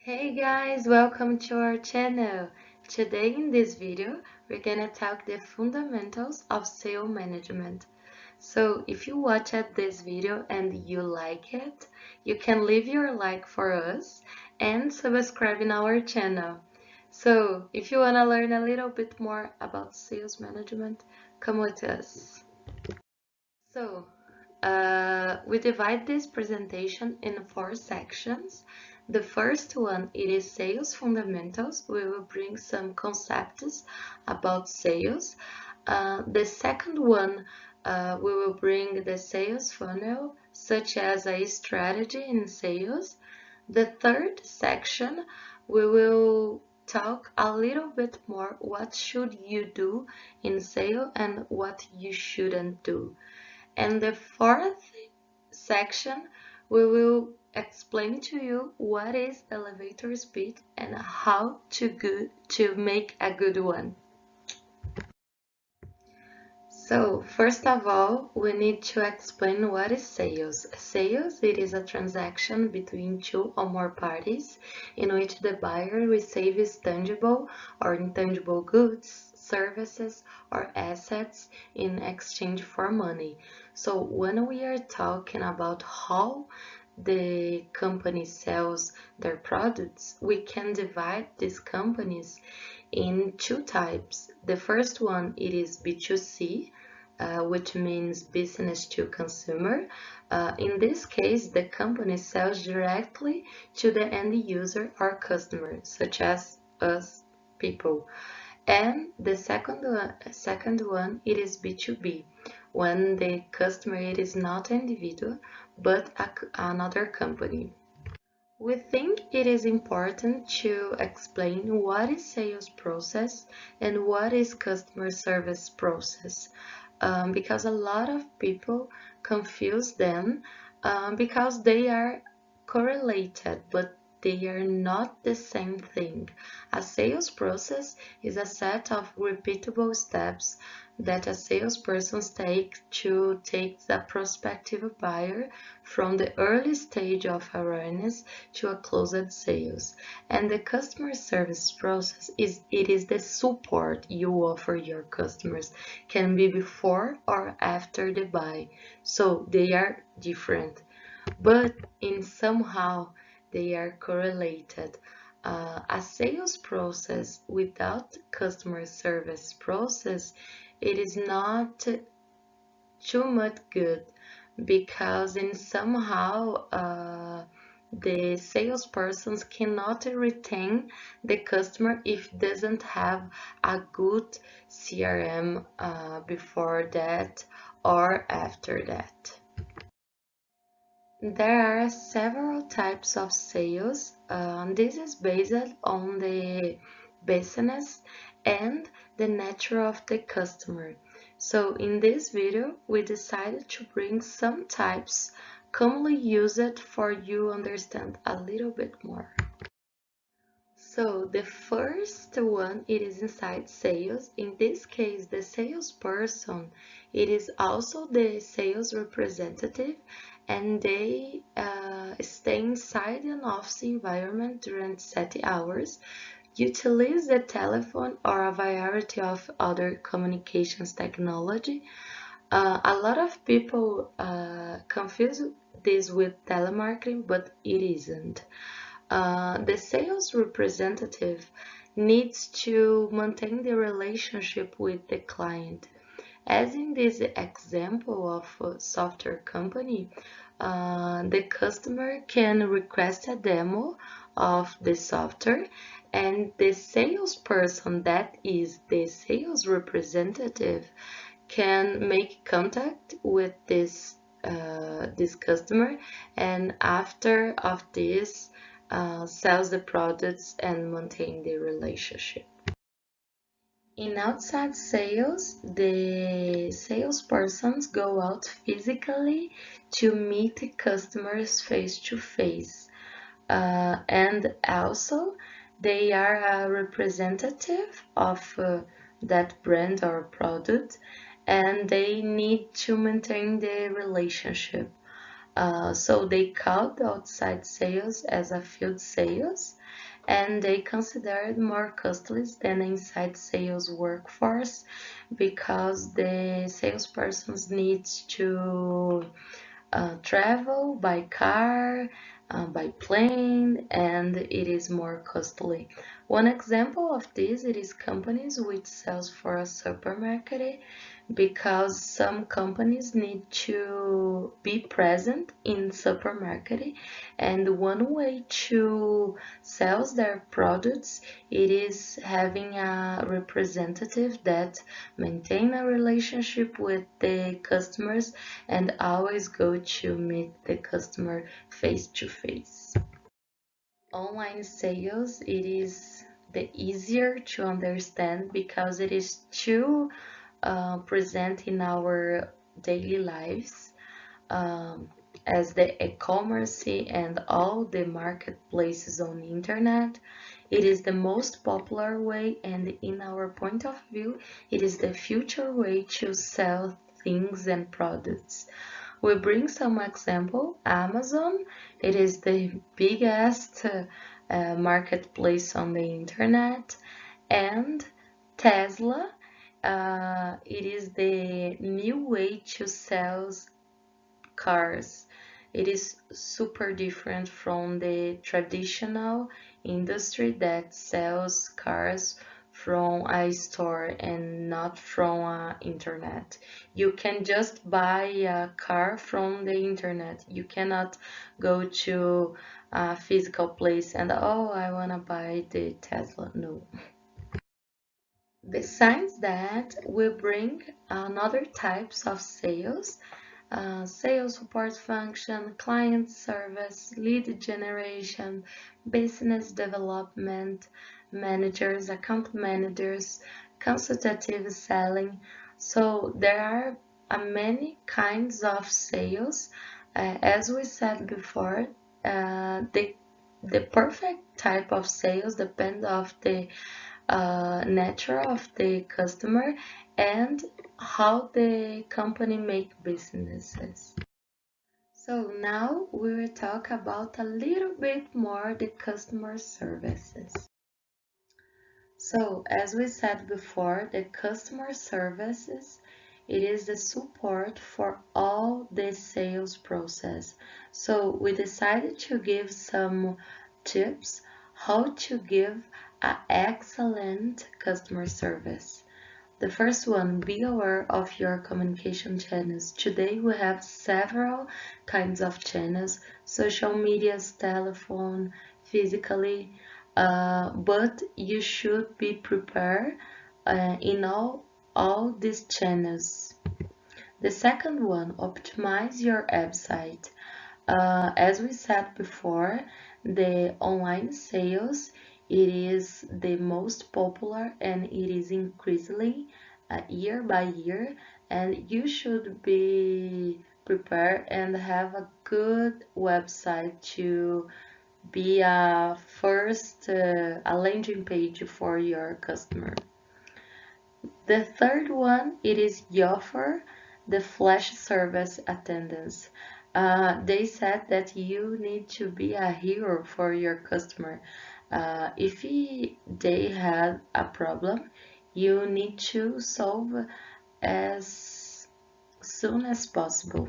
Hey guys, welcome to our channel. Today in this video, we're gonna talk the fundamentals of sale management. So if you watched this video and you like it, you can leave your like for us and subscribe in our channel. So if you wanna learn a little bit more about sales management, come with us. So, we divide this presentation in 4 sections. The first one, it is sales fundamentals. We will bring some concepts about sales. The second one, we will bring the sales funnel, such as a strategy in sales. The third section, we will talk a little bit more what should you do in sale and what you shouldn't do. And the fourth section, we will explain to you what is elevator speed and how to make a good one. So, first of all, we need to explain what is sales. Sales, it is a transaction between two or more parties in which the buyer receives tangible or intangible goods, services, or assets in exchange for money. So, when we are talking about how the company sells their products, we can divide these companies in 2 types. The first one, it is B2C, which means business to consumer. In this case, the company sells directly to the end user or customer, such as us people. And the second one, it is B2B, when the customer it is not an individual, but another company. We think it is important to explain what is sales process and what is customer service process, because a lot of people confuse them because they are correlated, but they are not the same thing. A sales process is a set of repeatable steps that a salesperson takes to take the prospective buyer from the early stage of awareness to a closed sales. And the customer service process is the support you offer your customers, can be before or after the buy. So they are different, but in somehow they are correlated. A sales process without customer service process, it is not too much good, because in somehow the salespersons cannot retain the customer if doesn't have a good CRM before that or after that. There are several types of sales. This is based on the business and the nature of the customer. So in this video, we decided to bring some types commonly used for you understand a little bit more. So the first one, it is inside sales. In this case, the salesperson, it is also the sales representative, and they stay inside an office environment during set hours, utilize the telephone or a variety of other communications technology. A lot of people confuse this with telemarketing, but it isn't. The sales representative needs to maintain the relationship with the client. As in this example of a software company, the customer can request a demo of the software, and the salesperson, that is the sales representative, can make contact with this customer, and after of this sells the products and maintain the relationship. In outside sales, the salespersons go out physically to meet the customers face to face, and also they are a representative of that brand or product, and they need to maintain the relationship. So they count outside sales as a field sales, and they considered more costly than inside sales workforce because the salespersons needs to travel by car, by plane, and it is more costly. One example of this it is companies which sells for a supermarket because some companies need to be present in supermarket, and one way to sell their products it is having a representative that maintain a relationship with the customers and always go to meet the customer face to face. Online sales it is the easier to understand because it is too present in our daily lives, um, as the e-commerce and all the marketplaces on the internet. It is the most popular way, and in our point of view, it is the future way to sell things and products. We bring some example. Amazon, it is the biggest marketplace on the internet, and Tesla, it is the new way to sell cars. It is super different from the traditional industry that sells cars from a store and not from internet. You can just buy a car from the internet. You cannot go to a physical place and oh, I wanna buy the Tesla. No. Besides that, we bring another types of sales, sales support function, client service, lead generation, business development managers, account managers, consultative selling. So there are many kinds of sales. As we said before, the perfect type of sales depends of the nature of the customer and how the company make businesses. So now we will talk about a little bit more the customer services. So as we said before, the customer services it is the support for all the sales process. So we decided to give some tips how to give an excellent customer service. The first one, be aware of your communication channels. Today we have several kinds of channels, social media, telephone, physically, but you should be prepared in all these channels. The second one, optimize your website. As we said before, the online sales it is the most popular and it is increasingly year by year, and you should be prepared and have a good website to be a first a landing page for your customer. The third one, it is Yoffer, the flash service attendance. They said that you need to be a hero for your customer. If they had a problem, you need to solve as soon as possible.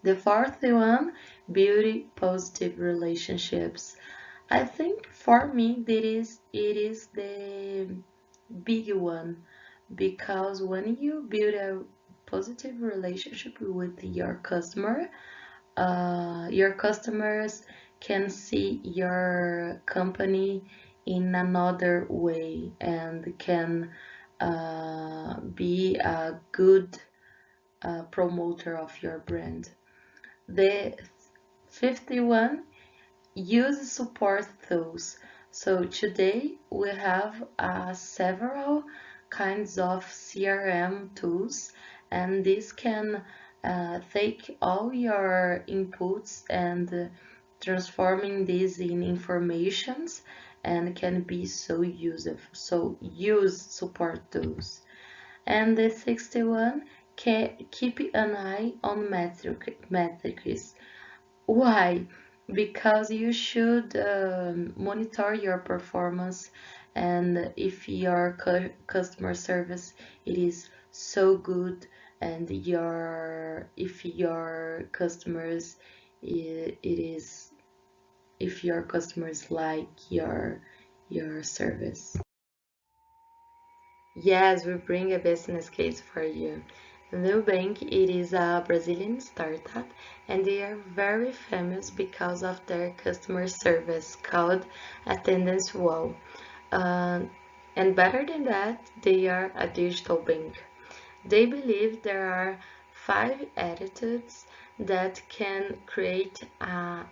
The fourth one, building positive relationships. I think for me it is the big one because when you build a positive relationship with your customers can see your company in another way and can be a good promoter of your brand. The 51, use support tools. So today we have several kinds of CRM tools, and this can take all your inputs and transforming these in informations and can be so useful. So use support tools. And the 61, keep an eye on metrics. Why? Because you should monitor your performance, and if your customer service it is so good, and if your customers it is if your customers like your service. Yes, we bring a business case for you. Nubank, it is a Brazilian startup, and they are very famous because of their customer service called Attendance Wow. Uh, and better than that, they are a digital bank. They believe there are 5 attitudes that can create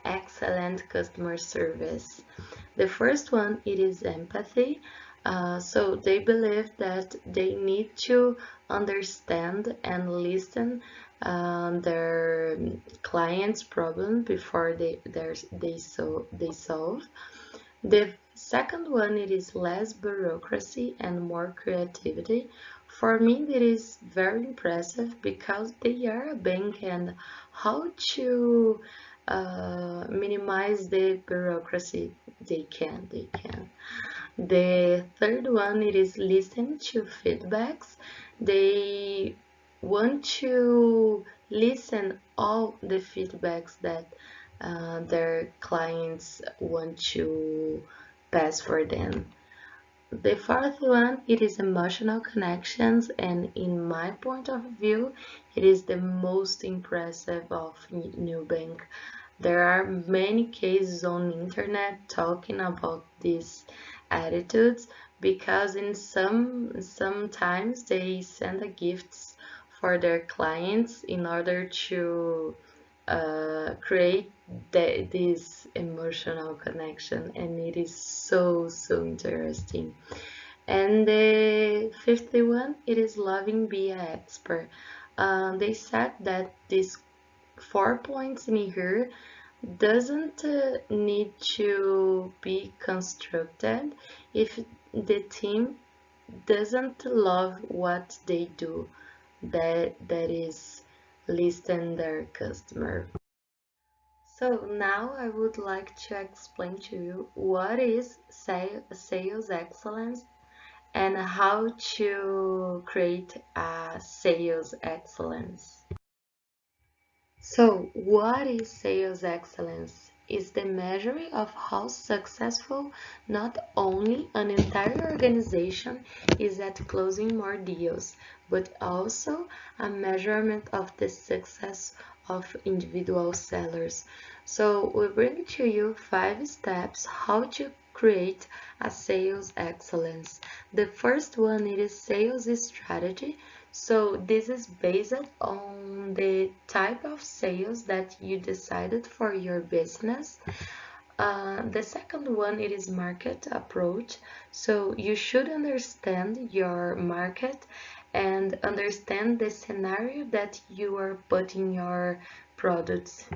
excellent customer service. The first one, it is empathy. So they believe that they need to understand and listen their clients' problem before they solve. The second one, it is less bureaucracy and more creativity. For me, it is very impressive because they are a bank, and how to minimize the bureaucracy they can. The third one, it is listen to feedbacks. They want to listen all the feedbacks that their clients want to pass for them. The fourth one, it is emotional connections, and in my point of view, it is the most impressive of Nubank. There are many cases on internet talking about these attitudes because in sometimes they send a gifts for their clients in order to create this emotional connection, and it is so interesting. And the 51, it is loving be an expert. They said that these 4 points in here doesn't need to be constructed if the team doesn't love what they do, that is listen their customer. So now I would like to explain to you what is sales excellence and how to create a sales excellence. So, what is sales excellence? Is the measure of how successful not only an entire organization is at closing more deals, but also a measurement of the success of individual sellers. So, we bring to you 5 steps how to create a sales excellence. The first one is sales strategy. So this is based on the type of sales that you decided for your business. The second one, it is market approach. So you should understand your market and understand the scenario that you are putting your products.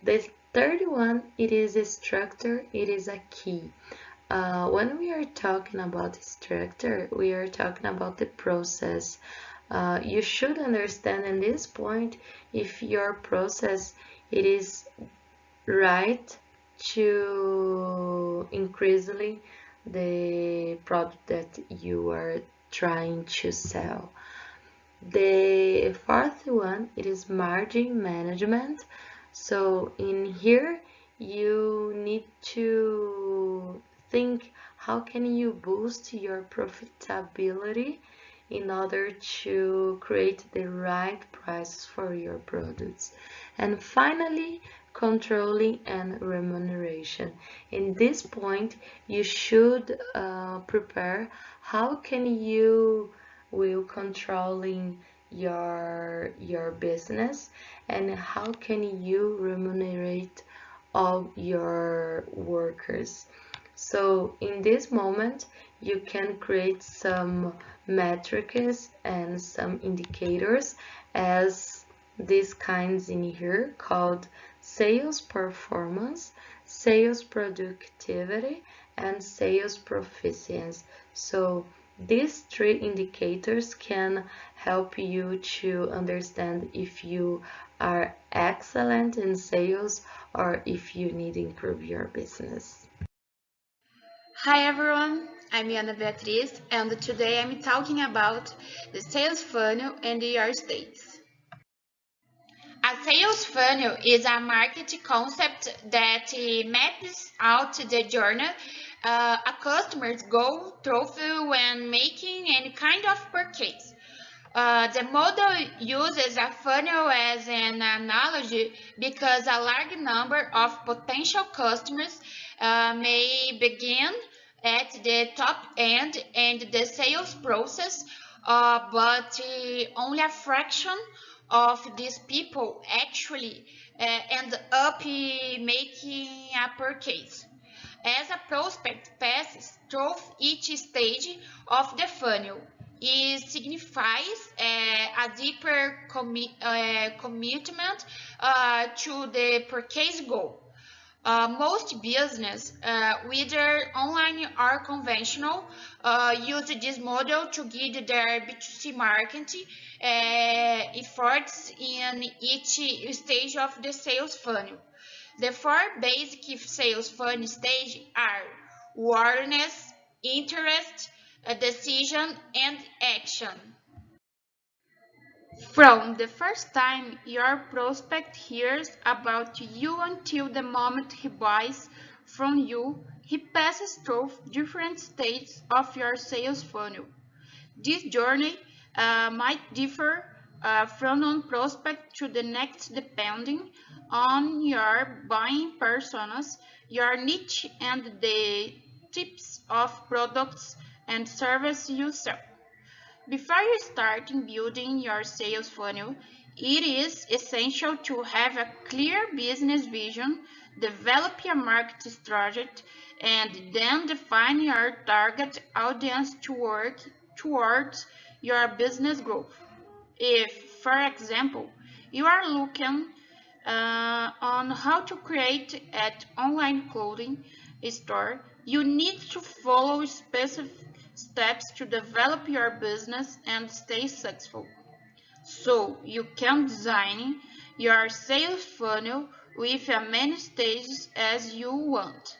The third one, it is a structure, it is a key. When we are talking about structure, we are talking about the process. You should understand in this point if your process it is right to increasingly the product that you are trying to sell. The fourth one, it is margin management. So in here, you need to think how can you boost your profitability in order to create the right prices for your products. And finally, controlling and remuneration. In this point, you should prepare how can you will controlling your business, and how can you remunerate all your workers. So in this moment you can create some metrics and some indicators as these kinds in here called sales performance, sales productivity, and sales proficiency. So These three indicators can help you to understand if you are excellent in sales or if you need to improve your business. Hi everyone, I'm Ana Beatriz and today I'm talking about the sales funnel and your states. A sales funnel is a market concept that maps out the journey a customers go through when making any kind of purchase. The model uses a funnel as an analogy because a large number of potential customers may begin at the top end and the sales process, but only a fraction of these people actually end up making a purchase. As a prospect passes through each stage of the funnel, it signifies a deeper commitment to the purchase goal. Most business, whether online or conventional, use this model to guide their B2C marketing efforts in each stage of the sales funnel. The four basic sales funnel stages are awareness, interest, decision, and action. From the first time your prospect hears about you until the moment he buys from you, he passes through different stages of your sales funnel. This journey might differ from one prospect to the next depending on your buying personas, your niche, and the types of products and services you sell. Before you start building your sales funnel, it is essential to have a clear business vision, develop your market strategy, and then define your target audience to work towards your business growth. If, for example, you are looking on how to create an online clothing store, you need to follow specific steps to develop your business and stay successful. So you can design your sales funnel with as many stages as you want.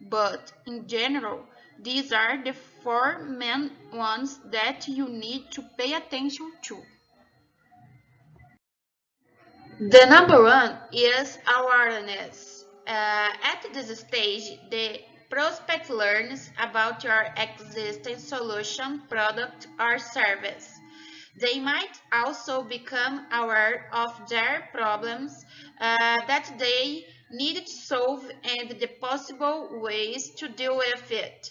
But in general, these are the four main ones that you need to pay attention to. The number one is awareness. At this stage, the prospect learns about your existing solution, product, or service. They might also become aware of their problems that they need to solve and the possible ways to deal with it.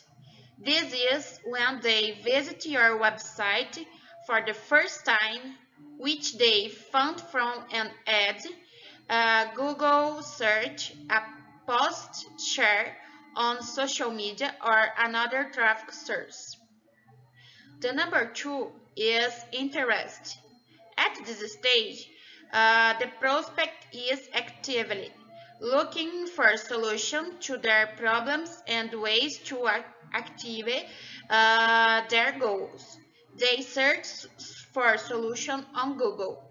This is when they visit your website for the first time, which they found from an ad, a Google search, a post share on social media, or another traffic source. The number two is interest. At this stage, the prospect is actively looking for a solution to their problems and ways to achieve their goals. They search for a solution on Google.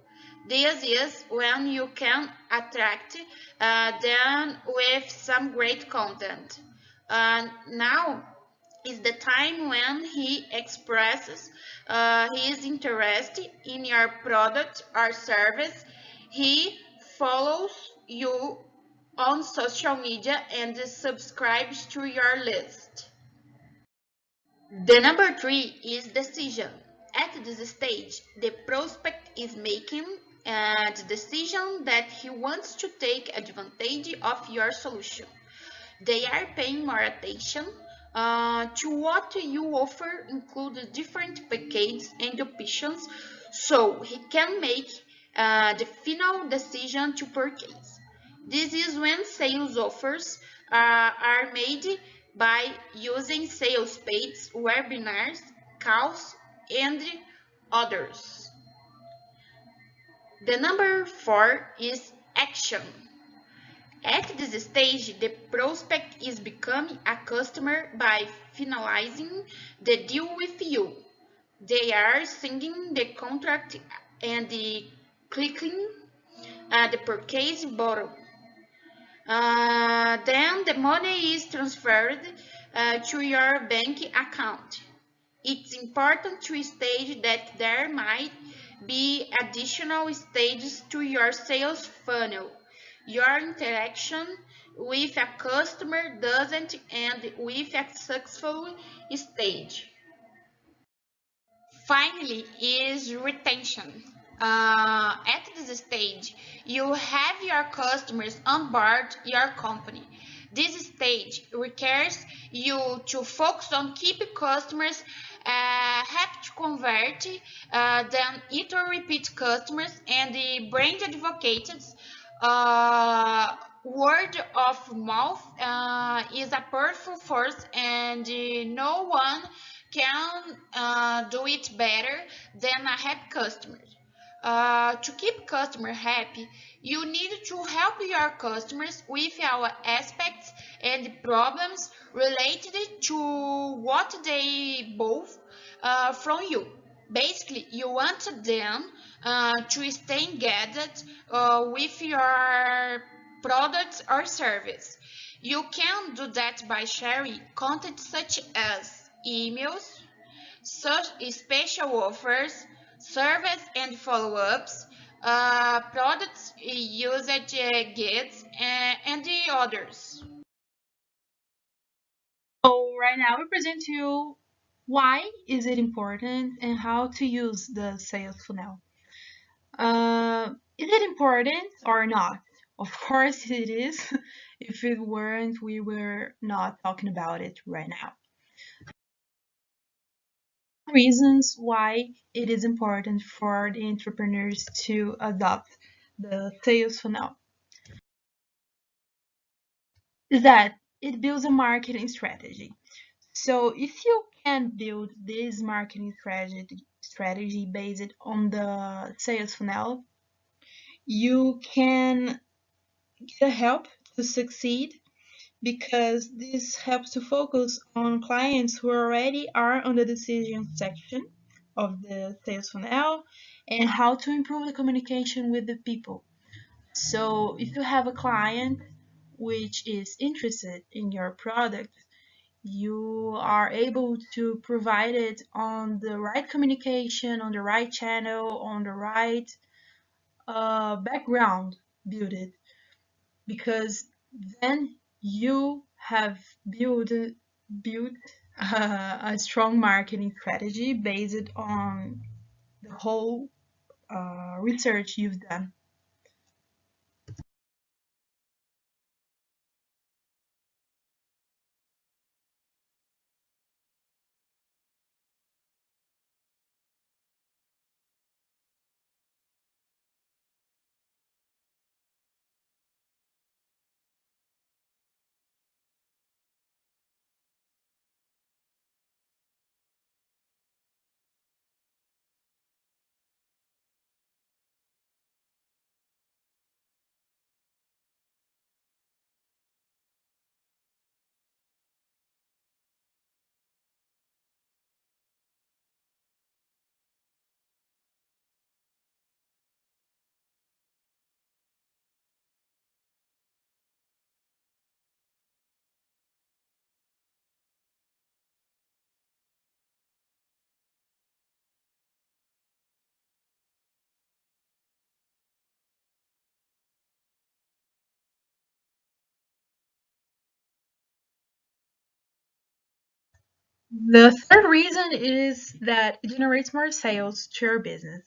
This is when you can attract them with some great content. Now is the time when he expresses his interest in your product or service. He follows you on social media and subscribes to your list. The number three is decision. At this stage, the prospect is making the decision that he wants to take advantage of your solution. They are paying more attention to what you offer, include different packages and options, so he can make the final decision to purchase. This is when sales offers are made by using sales pages, webinars, calls, and others. The number four is action. At this stage, the prospect is becoming a customer by finalizing the deal with you. They are signing the contract and clicking the purchase button. Then the money is transferred to your bank account. It's important to state that there might be additional stages to your sales funnel. Your interaction with a customer doesn't end with a successful stage. Finally, is retention. At this stage, you have your customers on board your company. This stage requires you to focus on keeping customers happy to convert, then either repeat customers and the brand advocates. Word of mouth is a powerful force, and no one can do it better than a happy customer. To keep customer happy, you need to help your customers with our aspects and problems related to what they bought from you. Basically, you want them to stay engaged with your products or service. You can do that by sharing content such as emails, such special offers, service and follow-ups, products usage guides, and the others. So right now we present to you why is it important and how to use the sales funnel. Is it important or not? Of course it is. If it weren't, we were not talking about it right now. Reasons why it is important for the entrepreneurs to adopt the sales funnel is that it builds a marketing strategy. So if you can build this marketing strategy based on the sales funnel, you can get help to succeed because this helps to focus on clients who already are on the decision section of the sales funnel and how to improve the communication with the people. So if you have a client which is interested in your product, you are able to provide it on the right communication, on the right channel, on the right background, build it because then you have built a strong marketing strategy based on the whole research you've done. The third reason is that it generates more sales to your business.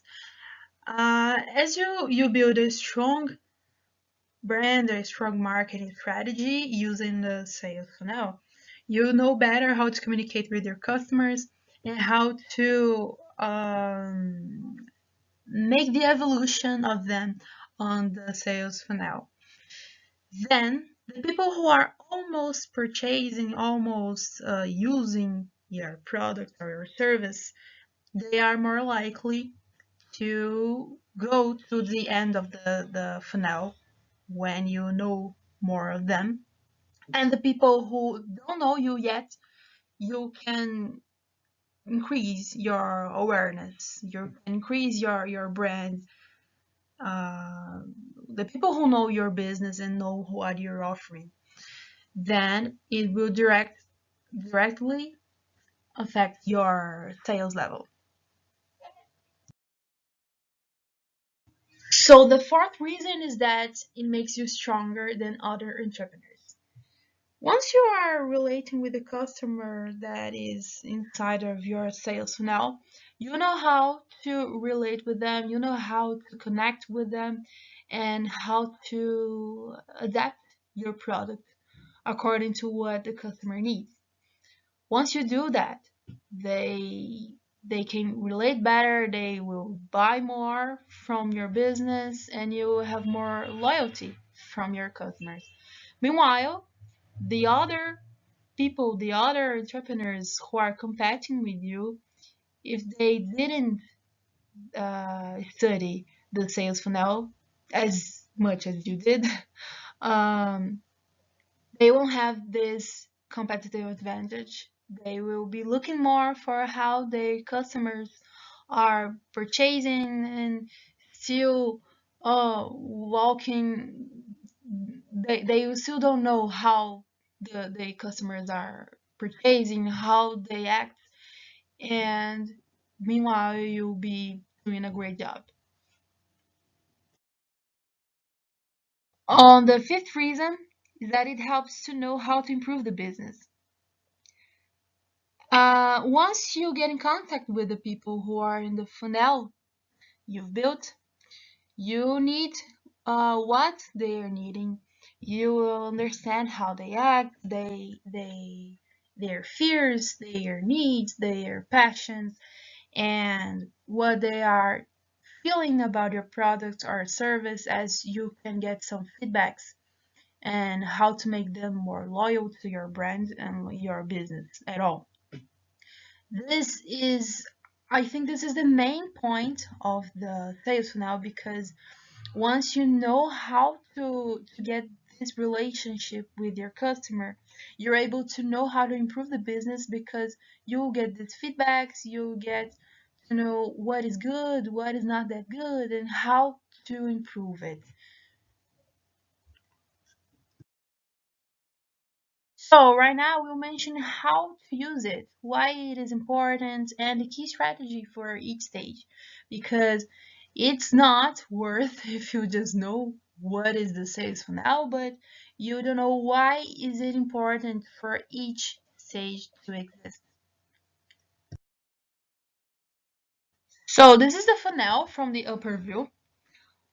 As you build a strong brand, a strong marketing strategy using the sales funnel, you know better how to communicate with your customers and how to make the evolution of them on the sales funnel. Then the people who are almost purchasing, almost using your product or your service, they are more likely to go to the end of the funnel when you know more of them. And the people who don't know you yet, you can increase your awareness, you can increase your brand. uh, the people who know your business and know what you're offering, then it will directly affect your sales level. So the fourth reason is that it makes you stronger than other entrepreneurs. Once you are relating with the customer that is inside of your sales funnel, you know how to relate with them, you know how to connect with them, and how to adapt your product according to what the customer needs. Once you do that, they can relate better, they will buy more from your business, and you will have more loyalty from your customers. Meanwhile, the other people, the other entrepreneurs who are competing with you, if they didn't study the sales funnel as much as you did, um, they won't have this competitive advantage. They will be looking more for how their customers are purchasing and still walking. They still don't know how the customers are purchasing, how they act, and meanwhile you'll be doing a great job. On the fifth reason is that it helps to know how to improve the business. Once you get in contact with the people who are in the funnel you've built, you need what they are needing. You will understand how they act, their fears, their needs, their passions, and what they are feeling about your product or service, as you can get some feedbacks and how to make them more loyal to your brand and your business at all. This is, I think this is the main point of the sales funnel, because once you know how to get this relationship with your customer, you're able to know how to improve the business, because you'll get these feedbacks, you'll get to know what is good, what is not that good, and how to improve it. So right now we'll mention how to use it, why it is important, and the key strategy for each stage. Because it's not worth if you just know what is the sales funnel, but you don't know why is it important for each stage to exist. So this is the funnel from the upper view.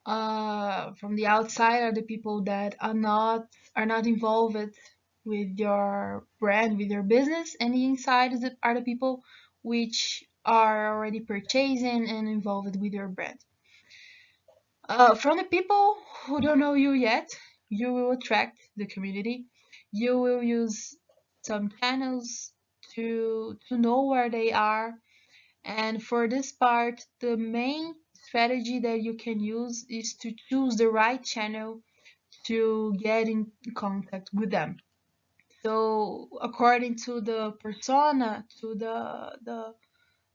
From the outside are the people that are not involved with your brand, with your business, and the inside are the people which are already purchasing and involved with your brand. From the people who don't know you yet, you will attract the community. You will use some channels to know where they are, and for this part, the main strategy that you can use is to choose the right channel to get in contact with them. So according to the persona, to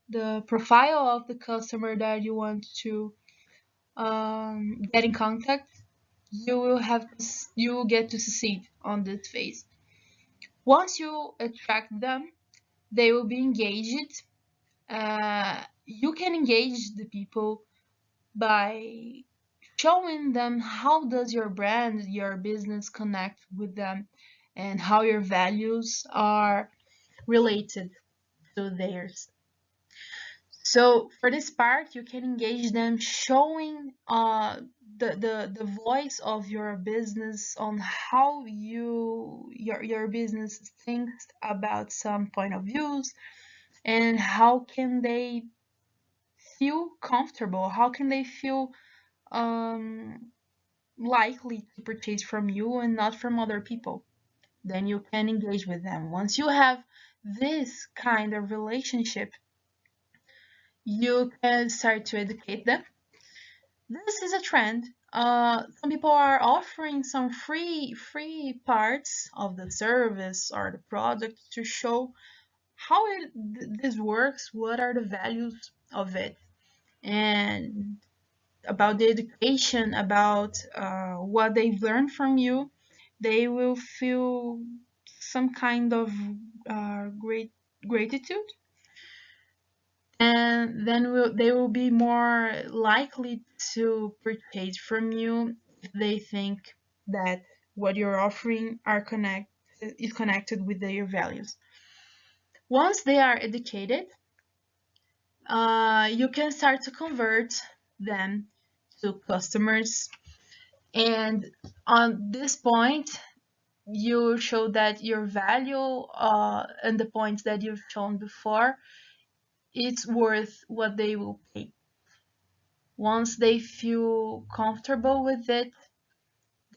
the profile of the customer that you want to get in contact, you will get to succeed on this phase. Once you attract them, they will be engaged. You can engage the people by showing them how does your brand, your business connect with them, and how your values are related to theirs. So for this part, you can engage them showing the voice of your business on how your business thinks about some point of views, and how can they feel comfortable, how can they feel um likely to purchase from you and not from other people. Then you can engage with them. Once you have this kind of relationship, you can start to educate them. This is a trend. Some people are offering some free parts of the service or the product to show how this works, what are the values of it, and about the education, about what they've learned from you. They will feel some kind of great gratitude, and then they will be more likely to purchase from you if they think that what you're offering is connected with their values. Once they are educated, you can start to convert them to customers, and on this point you show that your value and the points that you've shown before, it's worth what they will pay. Once they feel comfortable with it,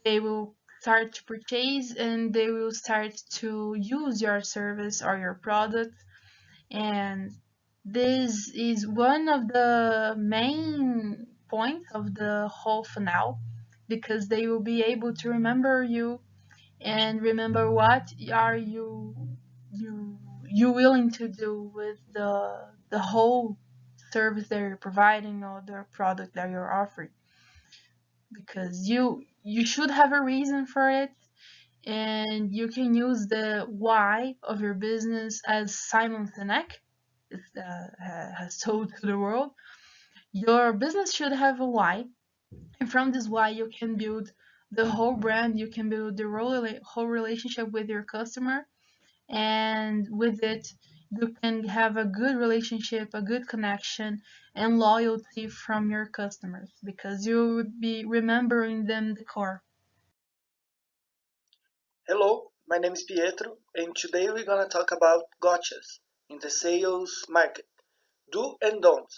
they will start to purchase and they will start to use your service or your product. And this is one of the main points of the whole funnel, because they will be able to remember you and remember what are you willing to do with the whole service that you're providing or the product that you're offering, because you should have a reason for it, and you can use the why of your business, as Simon Sinek has told to the world. Your business should have a why, and from this why you can build the whole brand, you can build the whole relationship with your customer, and with it you can have a good relationship, a good connection, and loyalty from your customers, because you would be remembering them the core. Hello, my name is Pietro, and today we're gonna talk about gotchas in the sales market. Do and don't.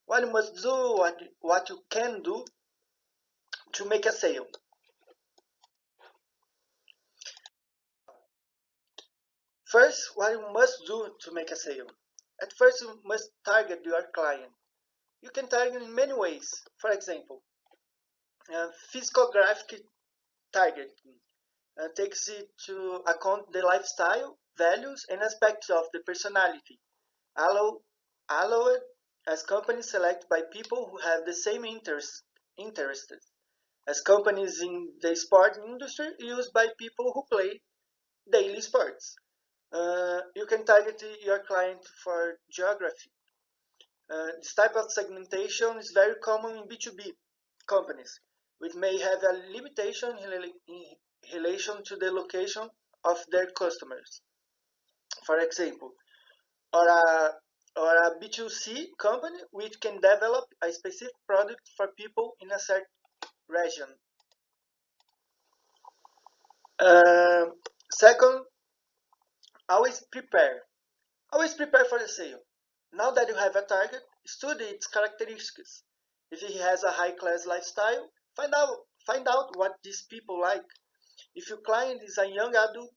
What you must do, what you can do to make a sale. First, what you must do to make a sale. At first, you must target your client. You can target in many ways. For example, physical graphic targeting takes into account the lifestyle, values, and aspects of the personality. Allowed as companies select by people who have the same interests as companies in the sport industry used by people who play daily sports. You can target your client for geography. This type of segmentation is very common in B2B companies, which may have a limitation in relation to the location of their customers. For example, or a B2C company which can develop a specific product for people in a certain region. Second, always prepare. Always prepare for the sale. Now that you have a target, study its characteristics. If he has a high-class lifestyle, find out what these people like. If your client is a young adult,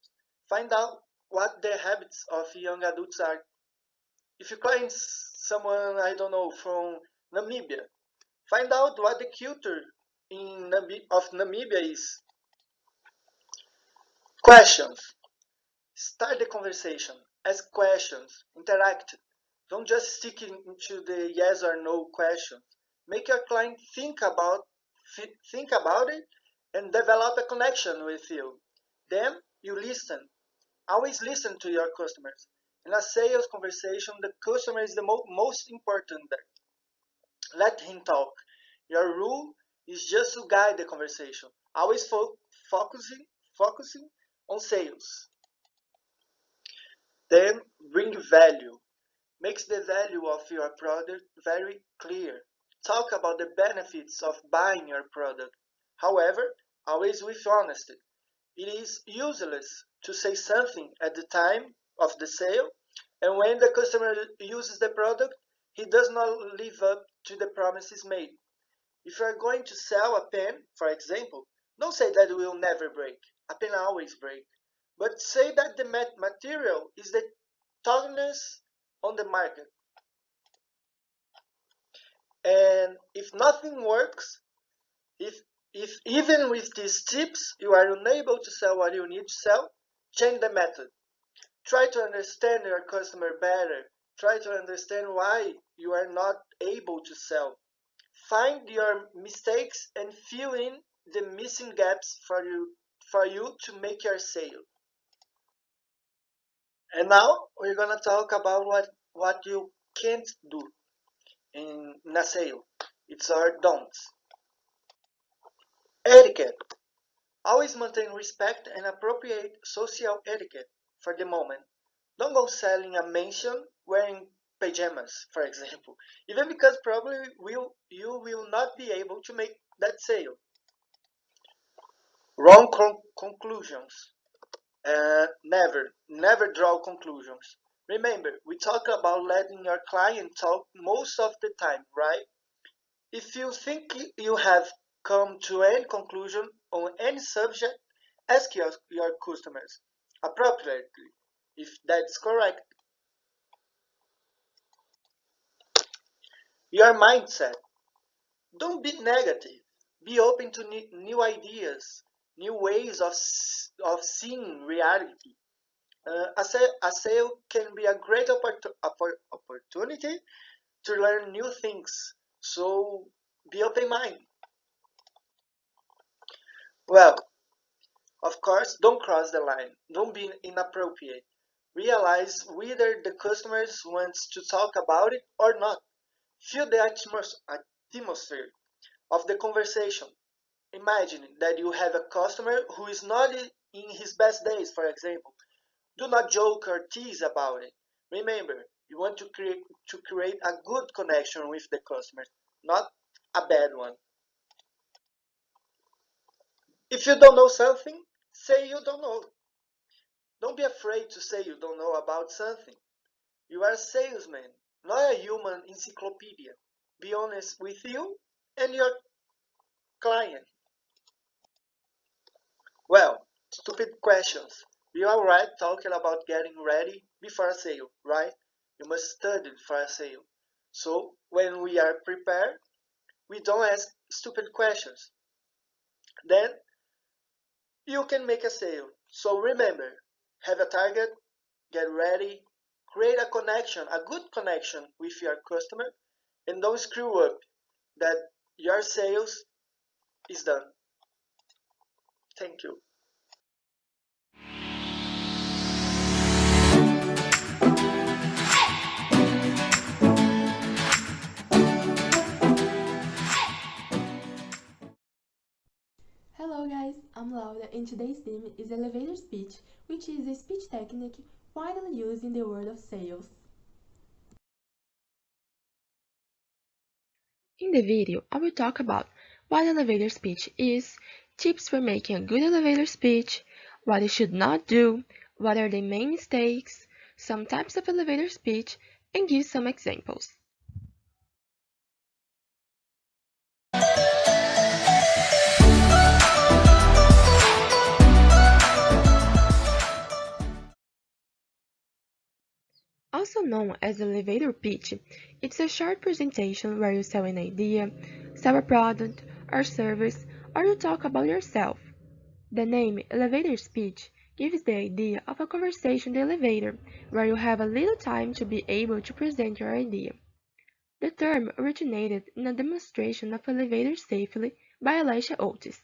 find out what the habits of young adults are. If your client is someone, I don't know, from Namibia, find out what the culture of Namibia is. Questions. Start the conversation. Ask questions. Interact. Don't just stick into the yes or no questions. Make your client think about it and develop a connection with you. Then you listen. Always listen to your customers. In a sales conversation, the customer is the most important there. Let him talk. Your rule is just to guide the conversation. Always focusing on sales. Then bring value. Makes the value of your product very clear. Talk about the benefits of buying your product. However, always with honesty. It is useless to say something at the time of the sale, and when the customer uses the product, he does not live up to the promises made. If you are going to sell a pen, for example, don't say that it will never break. A pen always breaks. But say that the material is the tallest on the market. And if nothing works, if If even with these tips you are unable to sell what you need to sell, change the method. Try to understand your customer better. Try to understand why you are not able to sell. Find your mistakes and fill in the missing gaps for you to make your sale. And now we're gonna talk about what you can't do in a sale. It's our don'ts. Etiquette. Always maintain respect and appropriate social etiquette for the moment. Don't go selling a mansion wearing pajamas, for example, even because probably you will not be able to make that sale. Wrong conclusions. Never draw conclusions. Remember, we talk about letting your client talk most of the time, right? If you think you have come to any conclusion on any subject, ask your customers appropriately if that's correct. Your mindset. Don't be negative. Be open to new ideas, new ways of seeing reality. A sale can be a great opportunity to learn new things. So be open minded. Well, of course, don't cross the line. Don't be inappropriate. Realize whether the customers wants to talk about it or not. Feel the atmosphere of the conversation. Imagine that you have a customer who is not in his best days, for example. Do not joke or tease about it. Remember, you want to create a good connection with the customer, not a bad one. If you don't know something, say you don't know. Don't be afraid to say you don't know about something. You are a salesman, not a human encyclopedia. Be honest with you and your client. Well, stupid questions. We are right talking about getting ready before a sale, right? You must study for a sale. So when we are prepared, we don't ask stupid questions. Then you can make a sale. So remember, have a target, get ready, create a connection, a good connection with your customer, and don't screw up that your sales is done. Thank you. Hello guys, I'm Laura and today's theme is elevator speech, which is a speech technique widely used in the world of sales. In the video, I will talk about what elevator speech is, tips for making a good elevator speech, what you should not do, what are the main mistakes, some types of elevator speech, and give some examples. Also known as elevator pitch, it's a short presentation where you sell an idea, sell a product or service, or you talk about yourself. The name elevator speech gives the idea of a conversation in the elevator where you have a little time to be able to present your idea. The term originated in a demonstration of elevators safely by Elisha Otis.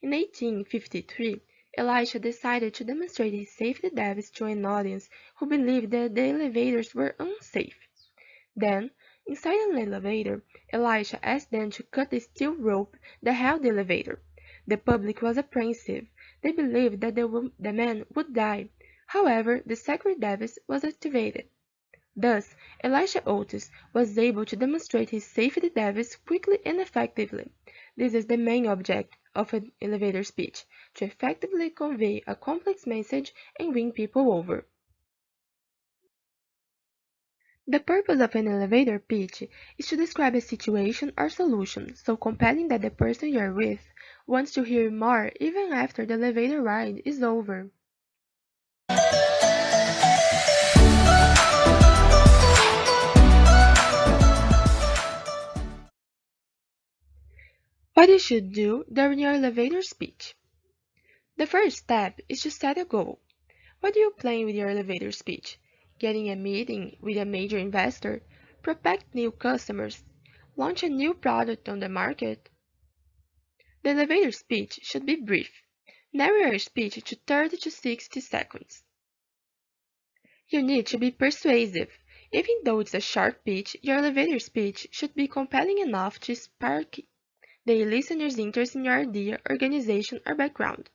In 1853, Elisha decided to demonstrate his safety device to an audience who believed that the elevators were unsafe. Then, inside an elevator, Elisha asked them to cut the steel rope that held the elevator. The public was apprehensive. They believed that the man would die. However, the sacred device was activated. Thus, Elisha Otis was able to demonstrate his safety device quickly and effectively. This is the main object of an elevator speech, to effectively convey a complex message and win people over. The purpose of an elevator pitch is to describe a situation or solution so compelling that the person you're with wants to hear more even after the elevator ride is over. What you should do during your elevator speech. The first step is to set a goal. What do you plan with your elevator speech? Getting a meeting with a major investor, prospect new customers, launch a new product on the market? The elevator speech should be brief. Narrow your speech to 30 to 60 seconds. You need to be persuasive. Even though it's a short pitch, your elevator speech should be compelling enough to spark the listener's interest in your idea, organization, or background.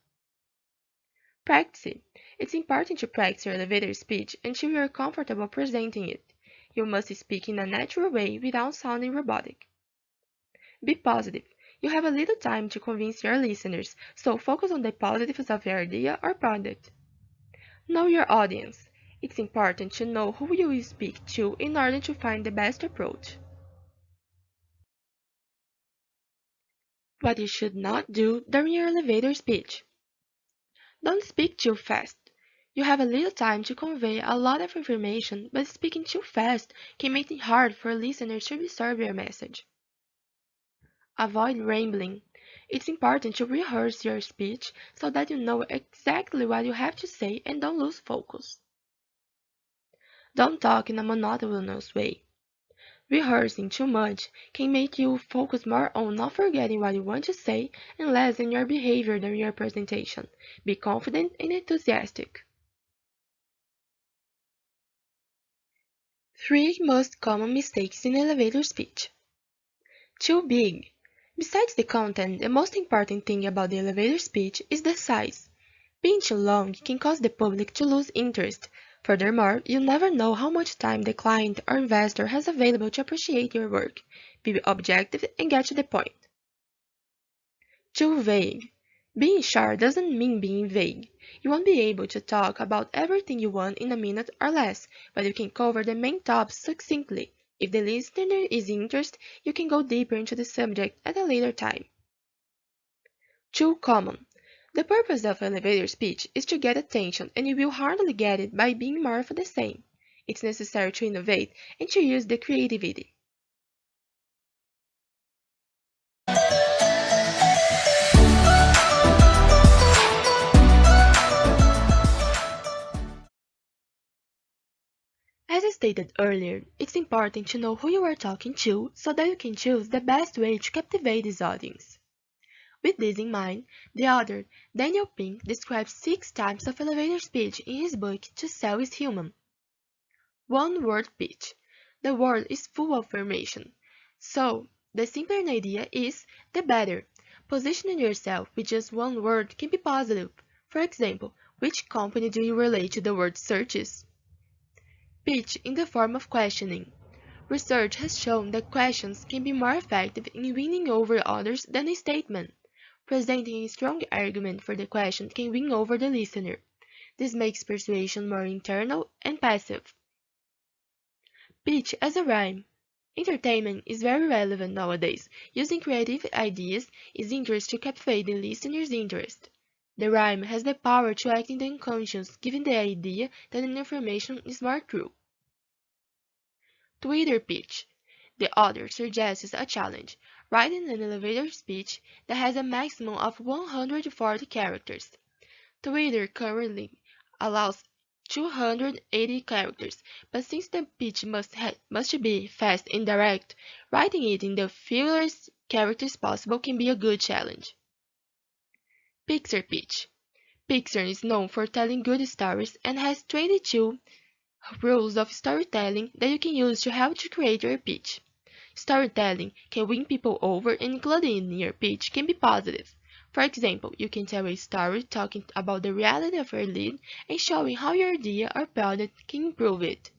Practice it. It's important to practice your elevator speech until you are comfortable presenting it. You must speak in a natural way without sounding robotic. Be positive. You have a little time to convince your listeners, so focus on the positives of your idea or product. Know your audience. It's important to know who you will speak to in order to find the best approach. What you should not do during your elevator speech. Don't speak too fast. You have a little time to convey a lot of information, but speaking too fast can make it hard for listeners to absorb your message. Avoid rambling. It's important to rehearse your speech so that you know exactly what you have to say and don't lose focus. Don't talk in a monotonous way. Rehearsing too much can make you focus more on not forgetting what you want to say and less on your behavior during your presentation. Be confident and enthusiastic. 3 most common mistakes in elevator speech. Too big. Besides the content, the most important thing about the elevator speech is the size. Being too long can cause the public to lose interest. Furthermore, you never know how much time the client or investor has available to appreciate your work. Be objective and get to the point. Too vague. Being short doesn't mean being vague. You won't be able to talk about everything you want in a minute or less, but you can cover the main topics succinctly. If the listener is interested, you can go deeper into the subject at a later time. Too common. The purpose of elevator speech is to get attention, and you will hardly get it by being more of the same. It's necessary to innovate and to use the creativity. As I stated earlier, it's important to know who you are talking to so that you can choose the best way to captivate this audience. With this in mind, the author Daniel Pink describes 6 types of elevator speech in his book To Sell is Human. One-word pitch. The word is full of information. So, the simpler an idea is, the better. Positioning yourself with just one word can be positive. For example, which company do you relate to the word searches? Pitch in the form of questioning. Research has shown that questions can be more effective in winning over others than a statement. Presenting a strong argument for the question can win over the listener. This makes persuasion more internal and passive. Pitch as a rhyme. Entertainment is very relevant nowadays. Using creative ideas is interest to captivate the listener's interest. The rhyme has the power to act in the unconscious, giving the idea that an information is more true. Twitter pitch. The author suggests a challenge, writing an elevator speech that has a maximum of 140 characters. Twitter currently allows 280 characters, but since the pitch must be fast and direct, writing it in the fewest characters possible can be a good challenge. Pixar pitch. Pixar is known for telling good stories and has 22 rules of storytelling that you can use to help to create your pitch. Storytelling can win people over, and including in your pitch can be positive. For example, you can tell a story talking about the reality of your lead and showing how your idea or product can improve it.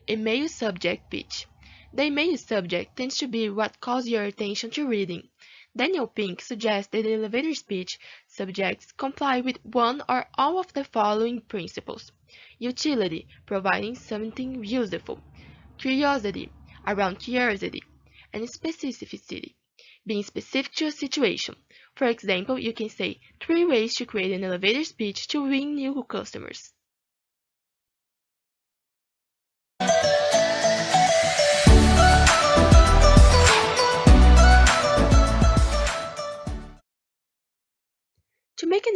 Email subject pitch. The email subject tends to be what calls your attention to reading. Daniel Pink suggests that the elevator speech subjects comply with one or all of the following principles. Utility, providing something useful. Curiosity, around curiosity. And specificity, being specific to a situation. For example, you can say 3 ways to create an elevator speech to win new customers.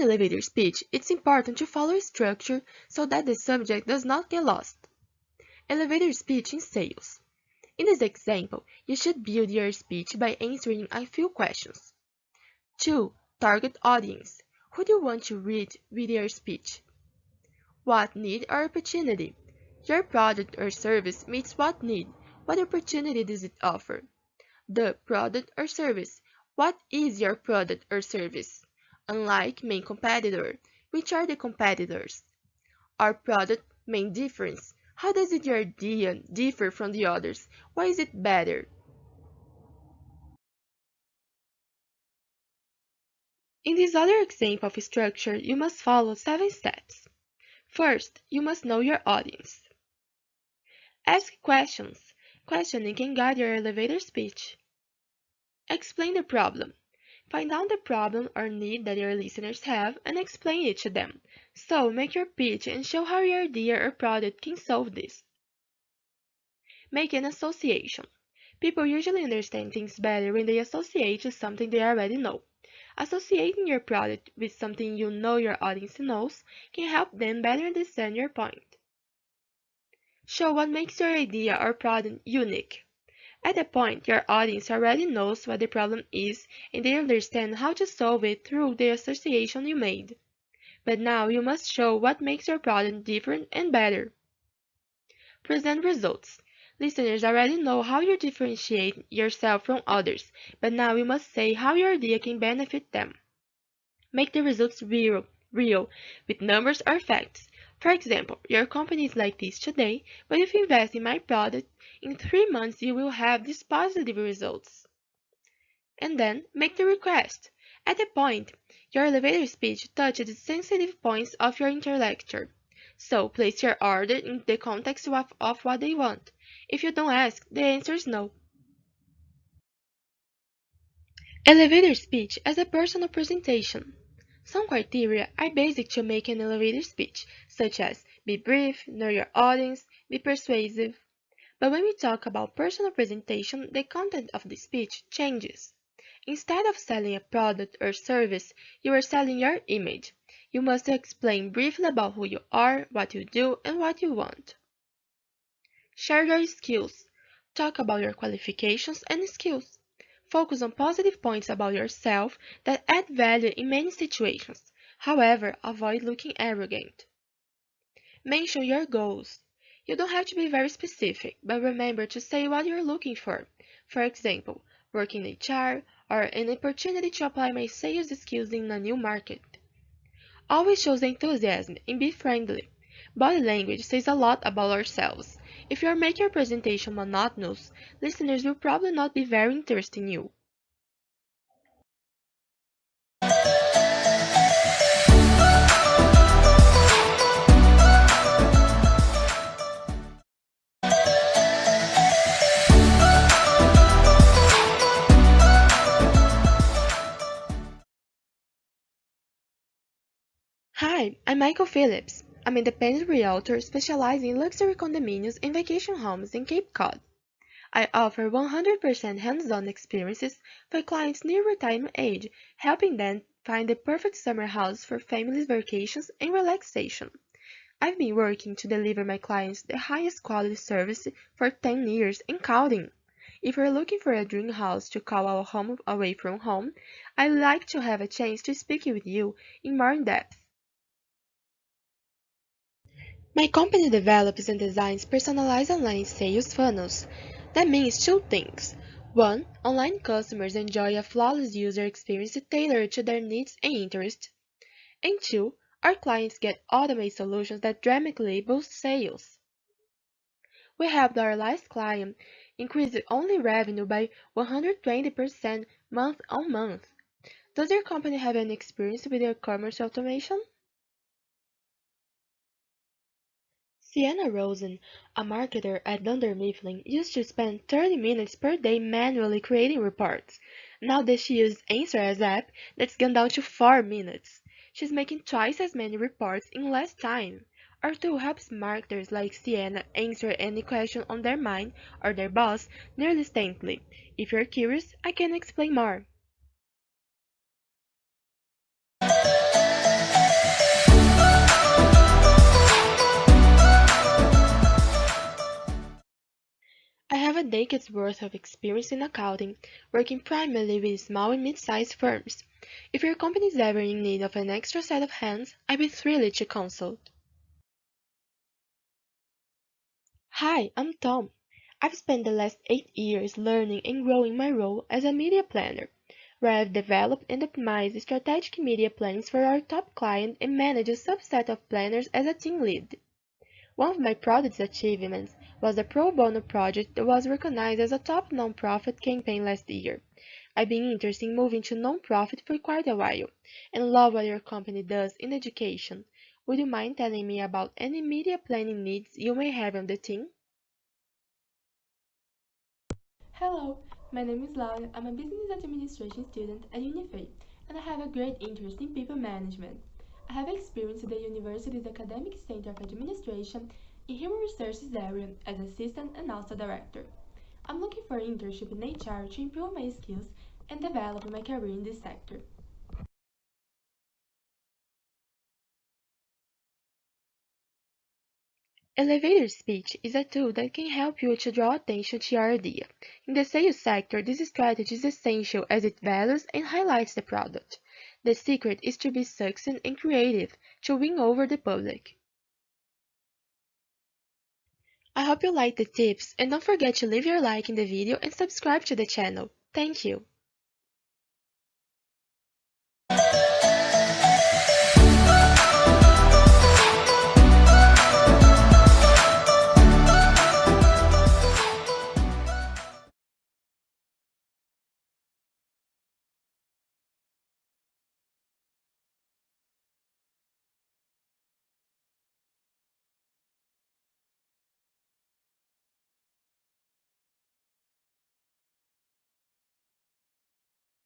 elevator speech, it's important to follow a structure so that the subject does not get lost. Elevator speech in sales. In this example, you should build your speech by answering a few questions. 2. Target audience. Who do you want to reach with your speech? What need or opportunity? Your product or service meets what need? What opportunity does it offer? The product or service. What is your product or service? Unlike main competitor, which are the competitors? Our product main difference. How does your idea differ from the others? Why is it better? In this other example of structure, you must follow 7 steps. First, you must know your audience. Ask questions. Questioning can guide your elevator speech. Explain the problem. Find out the problem or need that your listeners have and explain it to them. So, make your pitch and show how your idea or product can solve this. Make an association. People usually understand things better when they associate to something they already know. Associating your product with something you know your audience knows can help them better understand your point. Show what makes your idea or product unique. At that point, your audience already knows what the problem is and they understand how to solve it through the association you made. But now you must show what makes your product different and better. Present results. Listeners already know how you differentiate yourself from others, but now you must say how your idea can benefit them. Make the results real with numbers or facts. For example, your company is like this today, but if you invest in my product, in 3 months you will have these positive results. And then make the request. At the point, your elevator speech touches the sensitive points of your interlocutor. So place your order in the context of what they want. If you don't ask, the answer is no. Elevator speech as a personal presentation. Some criteria are basic to make an elevator speech, such as be brief, know your audience, be persuasive. But when we talk about personal presentation, the content of the speech changes. Instead of selling a product or service, you are selling your image. You must explain briefly about who you are, what you do, and what you want. Share your skills. Talk about your qualifications and skills. Focus on positive points about yourself that add value in many situations. However, avoid looking arrogant. Mention your goals. You don't have to be very specific, but remember to say what you're looking for. For example, work in HR or an opportunity to apply my sales skills in a new market. Always show enthusiasm and be friendly. Body language says a lot about ourselves. If you make your presentation monotonous, listeners will probably not be very interested in you. Hi, I'm Michael Phillips. I'm an independent realtor specializing in luxury condominiums and vacation homes in Cape Cod. I offer 100% hands-on experiences for clients near retirement age, helping them find the perfect summer house for families' vacations and relaxation. I've been working to deliver my clients the highest quality service for 10 years and counting. If you're looking for a dream house to call our home away from home, I'd like to have a chance to speak with you in more depth. My company develops and designs personalized online sales funnels. That means 2 things. 1. Online customers enjoy a flawless user experience tailored to their needs and interests. And 2. Our clients get automated solutions that dramatically boost sales. We helped our last client increase only revenue by 120% month on month. Does your company have any experience with e-commerce automation? Sienna Rosen, a marketer at Dunder Mifflin, used to spend 30 minutes per day manually creating reports. Now that she uses Answer as app, that's gone down to 4 minutes. She's making twice as many reports in less time. Our tool helps marketers like Sienna answer any question on their mind or their boss nearly instantly. If you're curious, I can explain more. a decade's worth of experience in accounting, working primarily with small and mid-sized firms. If your company is ever in need of an extra set of hands, I'd be thrilled to consult. Hi, I'm Tom. I've spent the last 8 years learning and growing my role as a media planner, where I've developed and optimized strategic media plans for our top client and managed a subset of planners as a team lead. One of my proudest achievements was a pro bono project that was recognized as a top nonprofit campaign last year. I've been interested in moving to nonprofit for quite a while, and love what your company does in education. Would you mind telling me about any media planning needs you may have on the team? Hello, my name is Laura. I'm a business administration student at Unifei, and I have a great interest in people management. I have experience at the university's Academic Center of Administration in Human Resources area as assistant and also director. I'm looking for internship in HR to improve my skills and develop my career in this sector. Elevator speech is a tool that can help you to draw attention to your idea. In the sales sector, this strategy is essential as it values and highlights the product. The secret is to be succinct and creative to win over the public. I hope you liked the tips and don't forget to leave your like in the video and subscribe to the channel. Thank you!